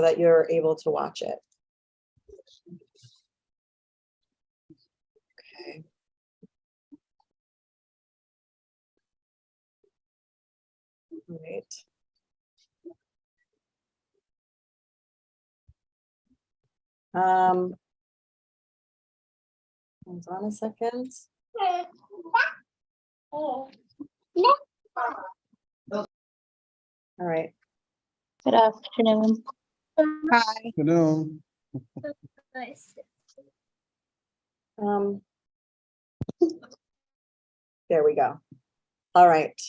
that you're able to watch it. Okay. All right. Hold on a second. All right. Good afternoon. Hi. Afternoon. There we go. All right.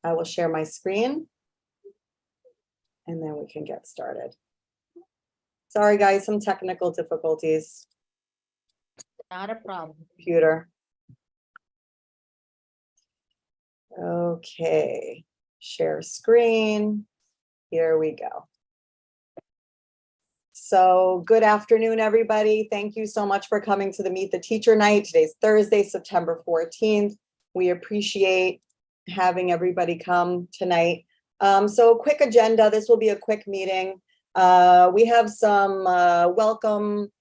I will share my screen and then we can get started. Sorry, guys, some technical difficulties. Not a problem. Computer. Okay, share screen. Here we go. So good afternoon, everybody. Thank you so much for coming to the Meet the Teacher Night. Today's Thursday, September 14th. We appreciate having everybody come tonight. So quick agenda. This will be a quick meeting. We have some welcome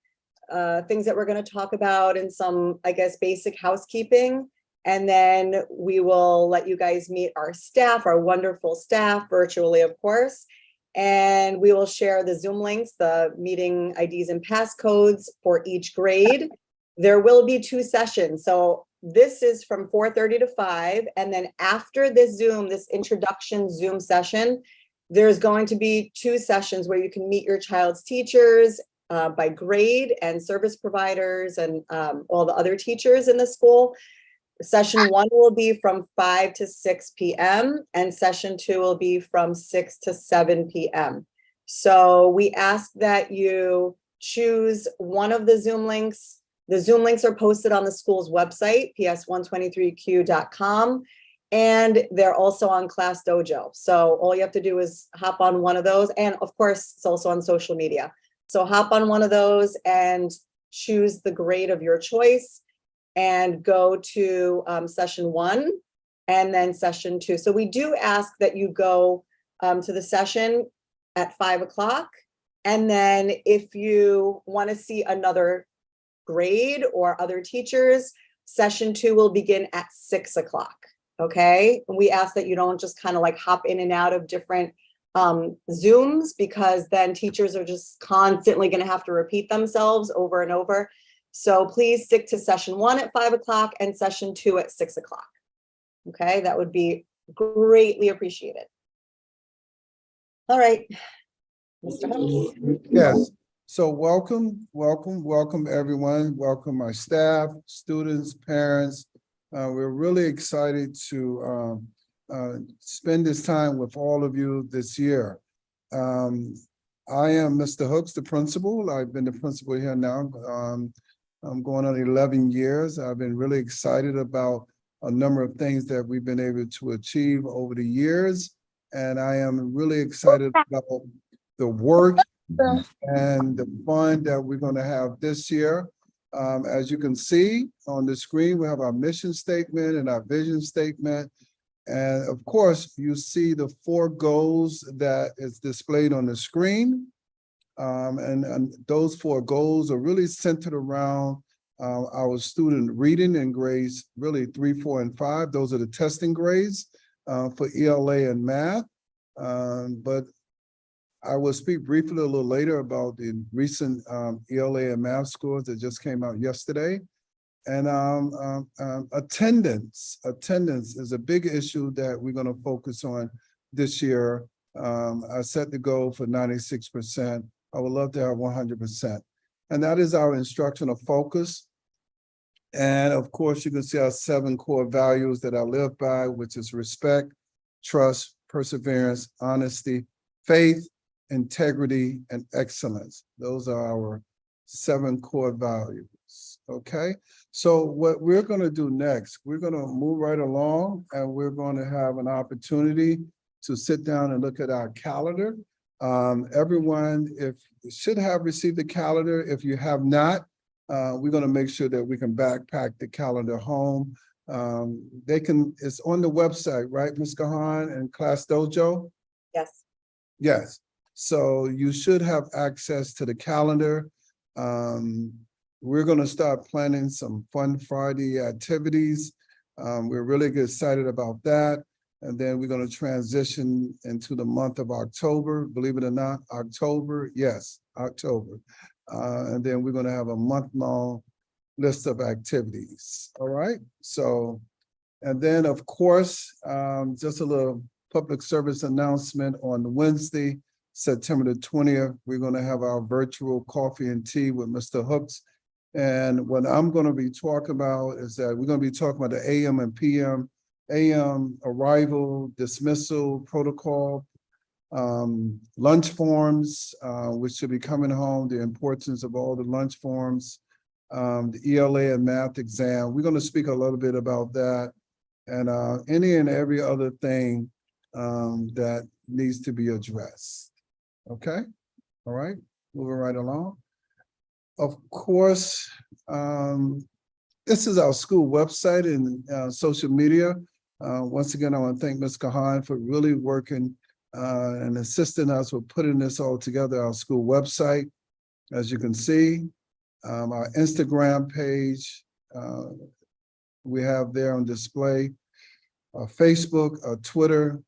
things that we're going to talk about and some, I guess, basic housekeeping. And then we will let you guys meet our staff, our wonderful staff, virtually, of course. And we will share the Zoom links, the meeting IDs and passcodes for each grade. There will be 2 sessions. So this is from 4:30 to 5. And then after this Zoom, this introduction Zoom session, there's going to be 2 sessions where you can meet your child's teachers by grade and service providers and all the other teachers in the school. Session 1 will be from 5 to 6 p.m. and session 2 will be from 6 to 7 p.m. So we ask that you choose one of the Zoom links. The Zoom links are posted on the school's website, ps123q.com, and they're also on Class Dojo. So all you have to do is hop on one of those, and of course, it's also on social media. So hop on one of those and choose the grade of your choice and go to session 1 and then session 2. So we do ask that you go to the session at 5 o'clock. And then if you want to see another grade or other teachers, session 2 will begin at 6 o'clock. Okay. And we ask that you don't just kind of like hop in and out of different Zooms, because then teachers are just constantly going to have to repeat themselves over and over. So please stick to session 1 at 5 o'clock and session 2 at 6 o'clock. Okay, that would be greatly appreciated. All right, Mr. Hunts. Yes. So welcome everyone. Welcome our staff, students, parents. We're really excited to spend this time with all of you this year. I am Mr. Hooks, the principal. I've been the principal here now. I'm going on 11 years. I've been really excited about a number of things that we've been able to achieve over the years. And I am really excited about the work and the fun that we're going to have this year. As you can see on the screen, we have our mission statement and our vision statement. And of course, you see the 4 goals that is displayed on the screen. And those 4 goals are really centered around our student reading in grades, really 3, 4, and 5. Those are the testing grades for ELA and math. But I will speak briefly a little later about the recent ELA and math scores that just came out yesterday. And attendance is a big issue that we're going to focus on this year. I set the goal for 96%. I would love to have 100%. And that is our instructional focus. And of course, you can see our 7 core values that I live by, which is respect, trust, perseverance, honesty, faith, integrity, and excellence. Those are our 7 core values. Okay. So what we're going to do next, we're going to move right along and we're going to have an opportunity to sit down and look at our calendar. Everyone should have received the calendar. If you have not, we're going to make sure that we can backpack the calendar home. It's on the website, right, Ms. Gahan and Class Dojo? Yes. Yes. So you should have access to the calendar. We're going to start planning some fun Friday activities. We're really excited about that. And then we're going to transition into the month of October, believe it or not, October, yes, October. And then we're going to have a month-long list of activities, all right? So, and then of course, just a little public service announcement on Wednesday, September the 20th, we're going to have our virtual coffee and tea with Mr. Hooks. And what I'm going to be talking about is that we're going to be talking about the AM and PM, AM arrival, dismissal protocol, lunch forms, which should be coming home, the importance of all the lunch forms, the ELA and math exam. We're going to speak a little bit about that and any and every other thing that needs to be addressed. Okay, all right, moving right along. Of course, this is our school website and social media. Once again, I want to thank Ms. Kahan for really working and assisting us with putting this all together, our school website. As you can see, our Instagram page, we have there on display, our Facebook, our Twitter.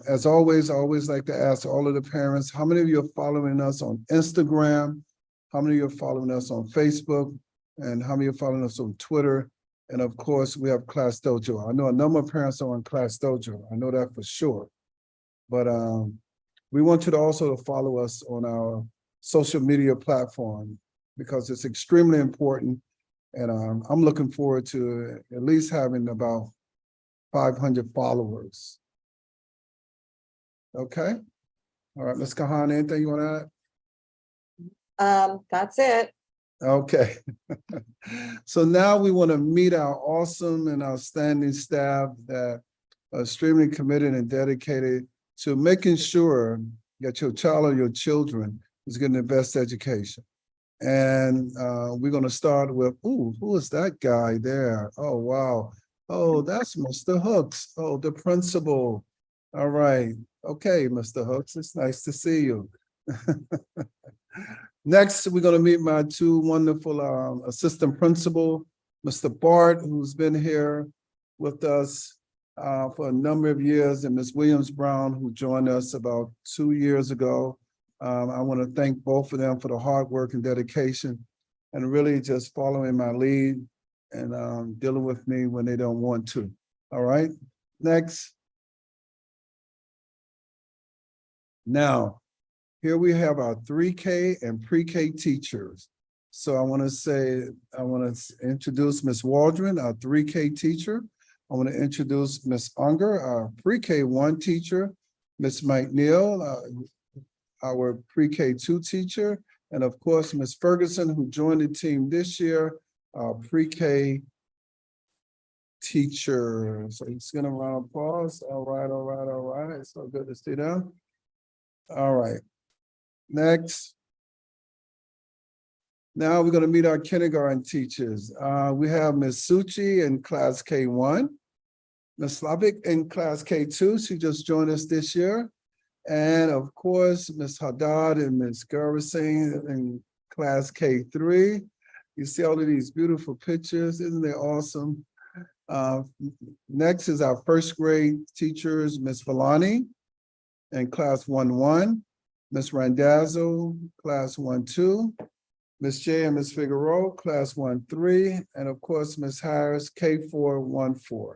As always, I always like to ask all of the parents, how many of you are following us on Instagram? How many of you are following us on Facebook? And how many are following us on Twitter? And of course, we have Class Dojo. I know a number of parents are on Class Dojo. I know that for sure. But we want you to also follow us on our social media platform because it's extremely important. And I'm looking forward to at least having about 500 followers. Okay. All right, Ms. Kahan, anything you want to add? That's it. Okay. So now we want to meet our awesome and outstanding staff that are extremely committed and dedicated to making sure that your child or your children is getting the best education. And we're going to start with, ooh, who is that guy there? Oh, wow. Oh, that's Mr. Hooks. Oh, the principal. All right. Okay, Mr. Hooks, it's nice to see you. Next, we're going to meet my two wonderful assistant principal, Mr. Bart, who's been here with us for a number of years, and Ms. Williams-Brown, who joined us about 2 years ago. I want to thank both of them for the hard work and dedication and really just following my lead and dealing with me when they don't want to. All right, next. Now, here we have our 3K and pre-K teachers. So I want to introduce Ms. Waldron, our 3K teacher. I want to introduce Ms. Unger, our pre-K 1 teacher, Ms. McNeil, our pre-K 2 teacher, and of course, Ms. Ferguson, who joined the team this year, our pre-K teacher. So he's gonna round of applause. All right, all right, all right. It's so good to see them. All right. Next. Now we're going to meet our kindergarten teachers. We have Ms. Suchi in class K1, Ms. Slavic in class K2. She just joined us this year. And of course, Ms. Haddad and Ms. Gervasing in class K3. You see all of these beautiful pictures. Isn't they awesome? Next is our first grade teachers, Ms. Villani in class 1-1, Ms. Randazzo, class 1-2, Ms. J and Ms. Figueroa, class 1-3, and of course, Ms. Harris, K4-1-4.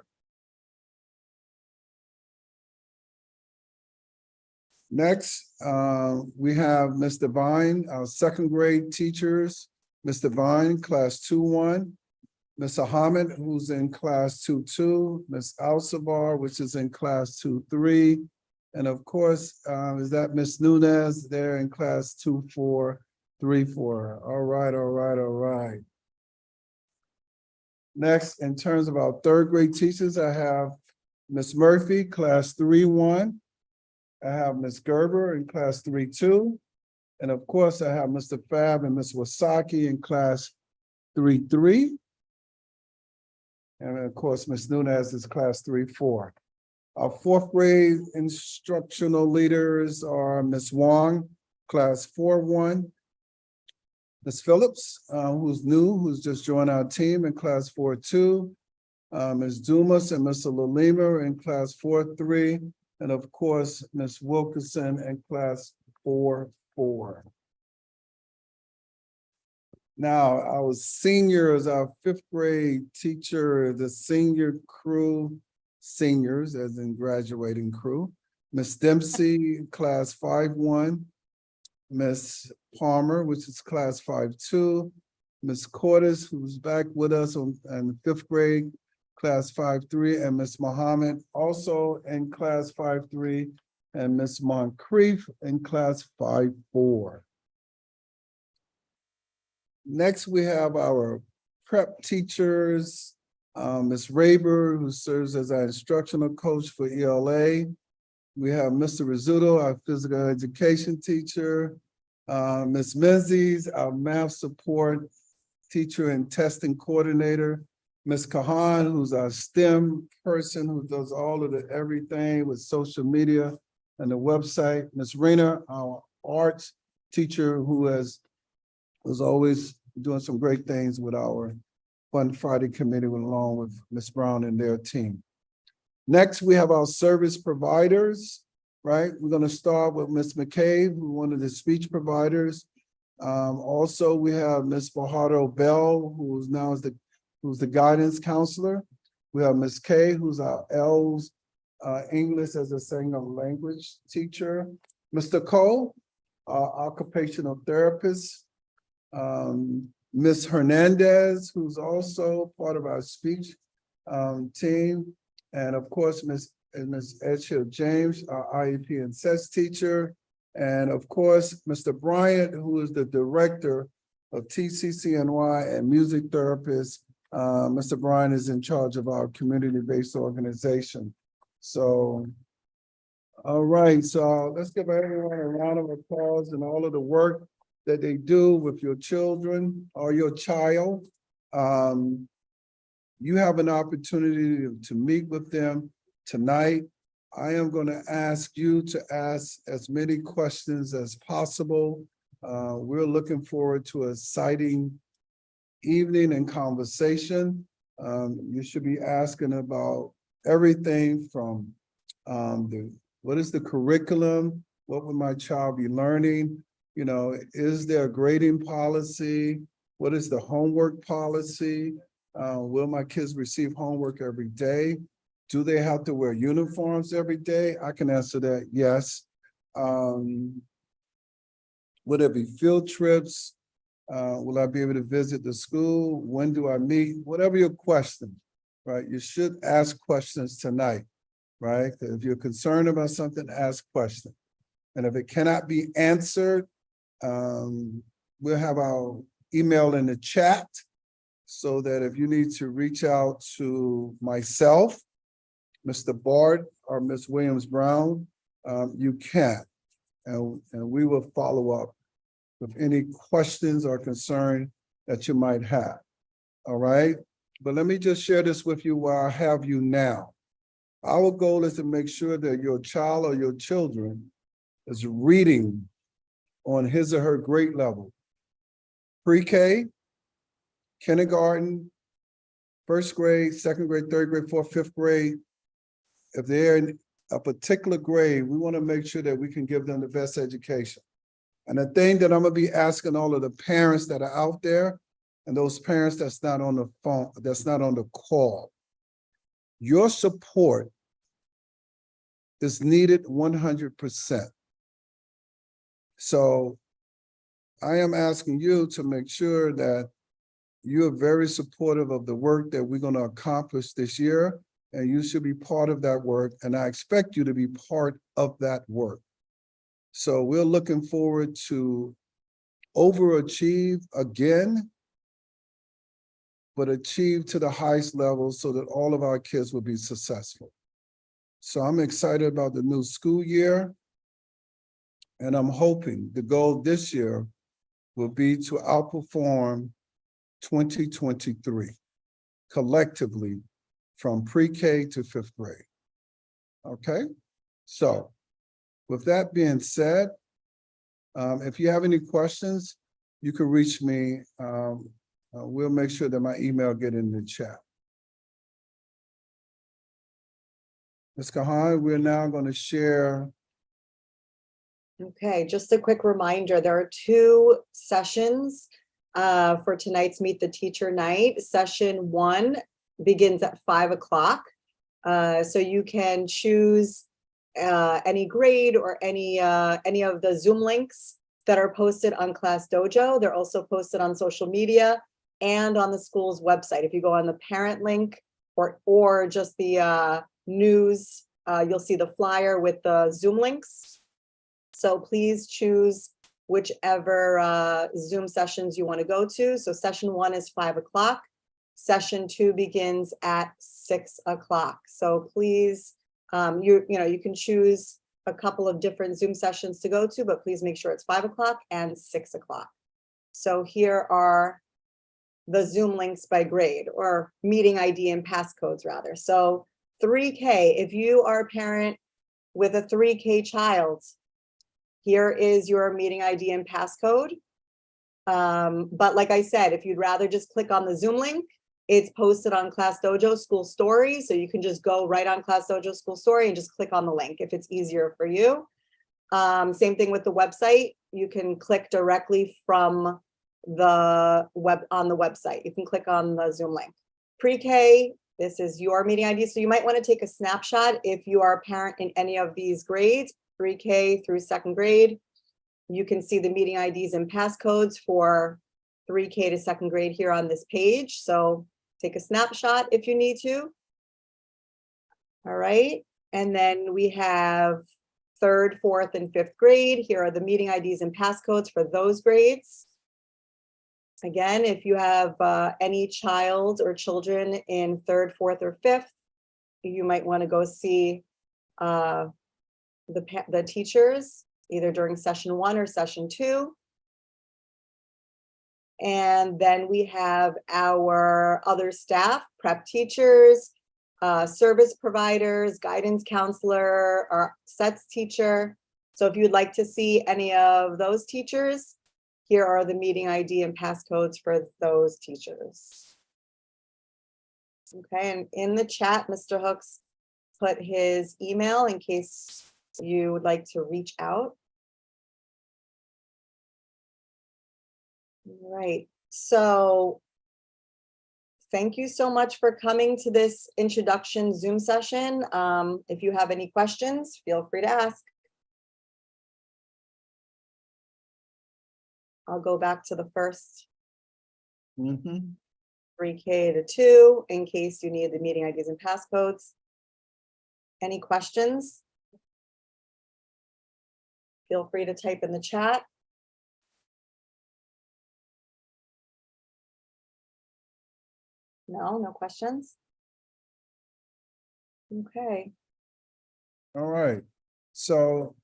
Next, we have Ms. Devine, our second grade teachers, Ms. Devine, class 2-1, Ms. Ahmed, who's in class 2-2, Ms. Alcivar, which is in class 2-3, and of course, is that Ms. Nunez there in class 2-4-3-4. All right, all right, all right. Next, in terms of our third grade teachers, I have Ms. Murphy, class 3-1. I have Ms. Gerber in class 3-2. And of course, I have Mr. Fab and Ms. Wasaki in class 3-3. And of course, Ms. Nunez is class 3-4. Our fourth grade instructional leaders are Ms. Wong, class 4-1. Ms. Phillips, who's new, who's just joined our team in class 4-2. Ms. Dumas and Mr. Lalima in class 4-3. And of course, Ms. Wilkerson in class 4-4. Now, our seniors, our fifth grade teacher, the senior crew, seniors as in graduating crew, Ms. Dempsey, class 5-1, Ms. Palmer, which is class 5-2, Ms. Cordes, who's back with us in the fifth grade, class 5-3, and Ms. Muhammad, also in class 5-3, and Ms. Moncrief in class 5-4. Next, we have our prep teachers, Ms. Raber, who serves as our instructional coach for ELA. We have Mr. Rizzuto, our physical education teacher, Ms. Menzies, our math support teacher and testing coordinator, Ms. Kahan, who's our STEM person who does all of the everything with social media and the website, Ms. Rena, our arts teacher who was always doing some great things with our Fun Friday committee along with Ms. Brown and their team. Next, we have our service providers, right? We're going to start with Ms. McCabe, who's one of the speech providers. Also, we have Ms. Fajardo Bell, who's the guidance counselor. We have Ms. Kay, who's our L's English as a second language teacher. Mr. Cole, our occupational therapist. Ms. Hernandez, who's also part of our speech team. And of course, Ms. Edgehill James, our IEP and SES teacher. And of course, Mr. Bryant, who is the director of TCCNY and music therapist. Mr. Bryant is in charge of our community-based organization. So, all right, so let's give everyone a round of applause and all of the work that they do with your children or your child. You have an opportunity to meet with them tonight. I am going to ask you to ask as many questions as possible. We're looking forward to a exciting evening and conversation. You should be asking about everything from what is the curriculum? What would my child be learning? You know, is there a grading policy? What is the homework policy? Will my kids receive homework every day? Do they have to wear uniforms every day? I can answer that, yes. Will there be field trips? Will I be able to visit the school? When do I meet? Whatever your question, right? You should ask questions tonight, right? If you're concerned about something, ask questions. And if it cannot be answered, we'll have our email in the chat so that if you need to reach out to myself, Mr. Bard or Ms. Williams-Brown, you can, and we will follow up with any questions or concern that you might have, all right? But let me just share this with you while I have you now. Our goal is to make sure that your child or your children is reading on his or her grade level. Pre-K, kindergarten, first grade, second grade, third grade, fourth, fifth grade. If they're in a particular grade, we want to make sure that we can give them the best education. And the thing that I'm going to be asking all of the parents that are out there, and those parents that's not on the phone, that's not on the call, your support is needed 100%. So I am asking you to make sure that you are very supportive of the work that we're going to accomplish this year, and you should be part of that work, and I expect you to be part of that work. So we're looking forward to overachieve again, but achieve to the highest level so that all of our kids will be successful. So I'm excited about the new school year, and I'm hoping the goal this year will be to outperform 2023 collectively from pre-K to fifth grade. Okay, so with that being said, if you have any questions, you can reach me. We'll make sure that my email get in the chat. Ms. Kahan, we're now going to share. Okay, just a quick reminder, there are 2 sessions for tonight's Meet the Teacher night. Session 1 begins at 5 o'clock. So you can choose any grade or any of the Zoom links that are posted on Class Dojo. They're also posted on social media and on the school's website. If you go on the parent link or just the news, you'll see the flyer with the Zoom links. So please choose whichever Zoom sessions you want to go to. So session 1 is 5 o'clock. Session 2 begins at 6 o'clock. So please, you can choose a couple of different Zoom sessions to go to, but please make sure it's 5 o'clock and 6 o'clock. So here are the Zoom links by grade, or meeting ID and passcodes rather. So 3K, if you are a parent with a 3K child, here is your meeting ID and passcode. But like I said, if you'd rather just click on the Zoom link, it's posted on Class Dojo School Story. So you can just go right on Class Dojo School Story and just click on the link if it's easier for you. Same thing with the website. You can click directly from the website. You can click on the Zoom link. Pre-K, this is your meeting ID. So you might want to take a snapshot if you are a parent in any of these grades, 3K through 2nd grade. You can see the meeting IDs and passcodes for 3K to 2nd grade here on this page. So take a snapshot if you need to. All right. And then we have 3rd, 4th, and 5th grade. Here are the meeting IDs and passcodes for those grades. Again, if you have any child or children in 3rd, 4th, or 5th, you might want to go see the teachers either during session 1 or session 2. And then we have our other staff, prep teachers, service providers, guidance counselor, our SETS teacher. So if you'd like to see any of those teachers, here are the meeting ID and passcodes for those teachers. Okay, and in the chat, Mr. Hooks put his email in case you would like to reach out. All right, so thank you so much for coming to this introduction Zoom session. If you have any questions, feel free to ask. I'll go back to the first 3K to 2 in case you need the meeting IDs and passcodes. Any questions? Feel free to type in the chat. No questions? Okay. All right. So